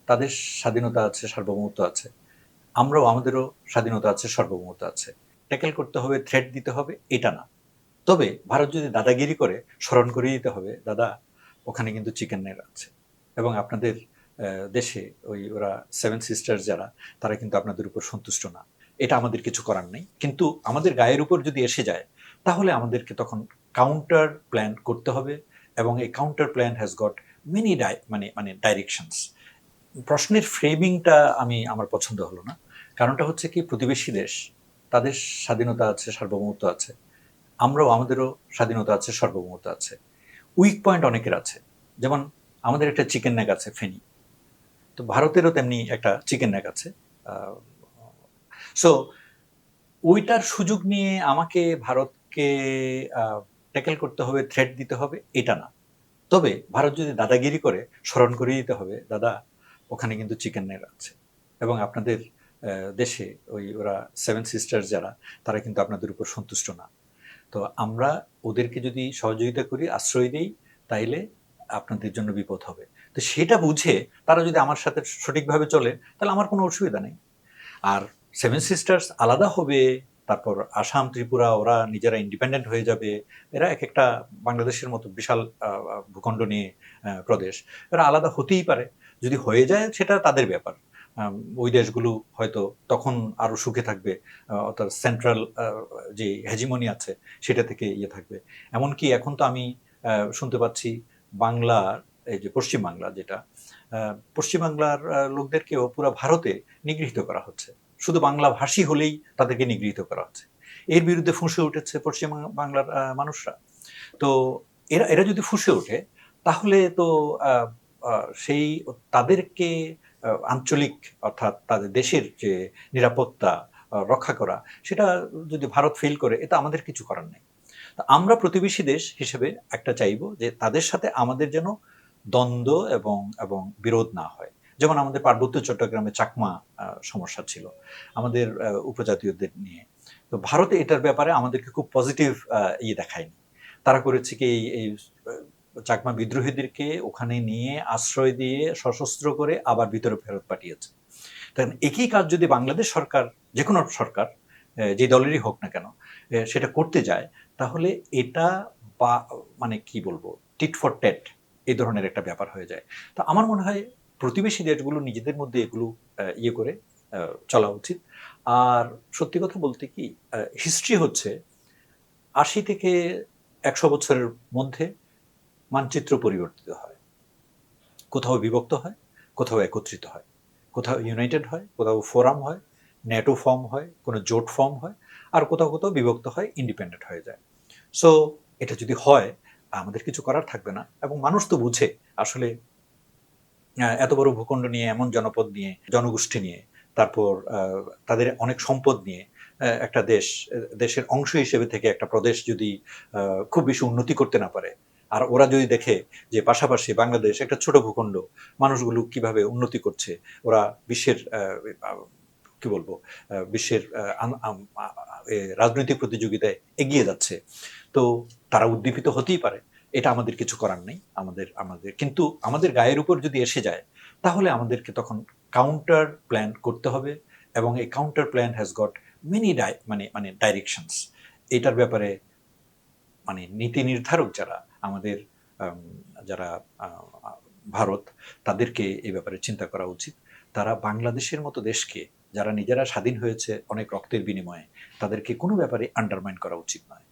তাদের স্বাধীনতা আছে, সার্বভৌমত্ব আছে। আমরাও আমাদেরও স্বাধীনতা আছে, সার্বভৌমত্ব আছে। ট্যাকেল করতে হবে, থ্রেট দিতে হবে, এটা না। তবে ভারত যদি দাদাগিরি করে, স্মরণ করিয়ে দিতে হবে, দাদা ওখানে কিন্তু চিকেন নেড় আছে। এবং আপনাদের দেশে ওরা সেভেন সিস্টার্স যারা, তারা কিন্তু আপনাদের উপর সন্তুষ্ট না। এটা আমাদের কিছু করার নেই। কিন্তু আমাদের গায়ের উপর যদি এসে যায়, তাহলে আমাদেরকে তখন কাউন্টার প্ল্যান করতে হবে। এবং এই counter plan has got many মানে ডাইরেকশনস। প্রশ্নের ফ্রেমিংটা আমার পছন্দ হলো না। কারণটা হচ্ছে কি, প্রতিবেশী দেশ, তাদের স্বাধীনতা আছে, সার্বভৌমত্ব আছে। আমরাও আমাদেরও স্বাধীনতা আছে, সার্বভৌমত্ব আছে। উইক পয়েন্ট অনেকের আছে। যেমন আমাদের একটা চিকেন নেক আছে ফেনী। তো ভারতেরও তেমনি একটা চিকেন নেক আছে। সো ওইটার সুযোগ নিয়ে আমাকে ভারতকে ট্যাকেল করতে হবে, থ্রেট দিতে হবে, এটা না। তবে ভারত যদি দাদাগিরি করে, স্মরণ করিয়ে দিতে হবে, দাদা ওখানে কিন্তু চিকেন নেড় আছে। এবং আপনাদের দেশে ওরা সেভেন সিস্টার্স যারা, তারা কিন্তু আপনাদের উপর সন্তুষ্ট না। তো আমরা ওদেরকে যদি সহযোগিতা করি, আশ্রয় দিই, তাইলে আপনাদের জন্য বিপদ হবে। তো সেটা বুঝে তারা যদি আমার সাথে সঠিকভাবে চলে, তাহলে আমার কোনো অসুবিধা নেই। আর সেভেন সিস্টার্স আলাদা হবে, তারপর আসাম, ত্রিপুরা ওরা নিজেরা ইন্ডিপেন্ডেন্ট হয়ে যাবে। এরা এক একটা বাংলাদেশের মতো বিশাল ভূখণ্ড নিয়ে প্রদেশ। এরা আলাদা হতেই পারে। যদি হয়ে যায়, সেটা তাদের ব্যাপার। ওই দেশগুলো হয়তো তখন আরো সুখে থাকবে। অর্থাৎ সেন্ট্রাল যে হেজিমনি আছে, সেটা থেকে ইয়ে থাকবে। এমনকি এখন তো আমি শুনতে পাচ্ছি, বাংলার এই যে পশ্চিম বাংলা যেটা, পশ্চিম বাংলার লোকদেরকেও পুরো ভারতে নিগৃহীত করা হচ্ছে। শুধু বাংলা ভাষী হলেই তাদেরকে নিগৃহীত করা হচ্ছে। এর বিরুদ্ধে ফুঁসে উঠেছে পশ্চিম বাংলার মানুষরা। তো এরা এরা যদি ফুঁসে ওঠে, তাহলে তো আহ, সেই তাদেরকে আঞ্চলিক, অর্থাৎ তাদের দেশের যে নিরাপত্তা রক্ষা করা, সেটা যদি ভারত ফেল করে, এটা আমাদের কিছু করার নেই। তা আমরা প্রতিবেশী দেশ হিসেবে একটা চাইবো যে তাদের সাথে আমাদের যেন দ্বন্দ্ব এবং এবং বিরোধ না হয়। যেমন আমাদের পার্বত্য চট্টগ্রামে চাকমা সমস্যা ছিল আমাদের উপজাতীয়দের নিয়ে। তো ভারতে এটার ব্যাপারে আমাদেরকে খুব পজিটিভ ইয়ে দেখায়নি। তারা করেছে কি, এই চাকমা বিদ্রোহীদেরকে ওখানে নিয়ে আশ্রয় দিয়ে সশস্ত্র করে আবার ভিতরে ফেরত পাঠিয়েছে। কারণ একই কাজ যদি বাংলাদেশ সরকার, যে কোনো সরকার, যে দলেরই হোক না কেন, সেটা করতে যায়, তাহলে এটা বা মানে কি বলবো, টিট ফর ট্যাট এই ধরনের একটা ব্যাপার হয়ে যায়। তো আমার মনে হয় প্রতিবেশী দেশগুলো নিজেদের মধ্যে এগুলো ইয়ে করে চলা উচিত। আর সত্যি কথা বলতে কি, হিস্ট্রি হচ্ছে ৮০ থেকে ১০০ বছরের মধ্যে মানচিত্র পরিবর্তিত হয়। কোথাও বিভক্ত হয়, কোথাও একত্রিত হয়, কোথাও ইউনাইটেড হয়, কোথাও ফোরাম হয়, ন্যাটো ফর্ম হয়, কোনো জোট ফর্ম হয়, আর কোথাও কোথাও বিভক্ত হয়, ইন্ডিপেন্ডেন্ট হয়ে যায়। সো এটা যদি হয়, আমাদের কিছু করার থাকবে না। এবং মানুষ তো বুঝে আসলে, এত বড় ভূখণ্ড নিয়ে, এমন জনপদ নিয়ে, জনগোষ্ঠী নিয়ে, তারপর তাদের অনেক সম্পদ নিয়ে একটা দেশ, দেশের অংশ হিসেবে থেকে একটা প্রদেশ যদি খুব বেশি উন্নতি করতে না পারে, আর ওরা যদি দেখে যে পাশাপাশি বাংলাদেশ একটা ছোট ভূখণ্ড, মানুষগুলো কিভাবে উন্নতি করছে, ওরা বিশ্বের কি বলবো, বিশ্বের রাজনৈতিক প্রতিযোগিতায় এগিয়ে যাচ্ছে, তো তারা উদ্দীপিত হতেই পারে। এটা আমাদের কিছু করার নেই। আমাদের আমাদের কিন্তু আমাদের গায়ের উপর যদি এসে যায়, তাহলে আমাদেরকে তখন কাউন্টার প্ল্যান করতে হবে। এবং এই counter plan has got many মানে ডাইরেকশনস। এটার ব্যাপারে মানে নীতি নির্ধারক যারা আমাদের, আম, যারা ভারত, তাদেরকে এই ব্যাপারে চিন্তা করা উচিত। তারা বাংলাদেশের মতো দেশকে, যারা নিজেরা স্বাধীন হয়েছে অনেক রক্তের বিনিময়ে, তাদেরকে কোনো ব্যাপারে আন্ডারমাইন করা উচিত নয়।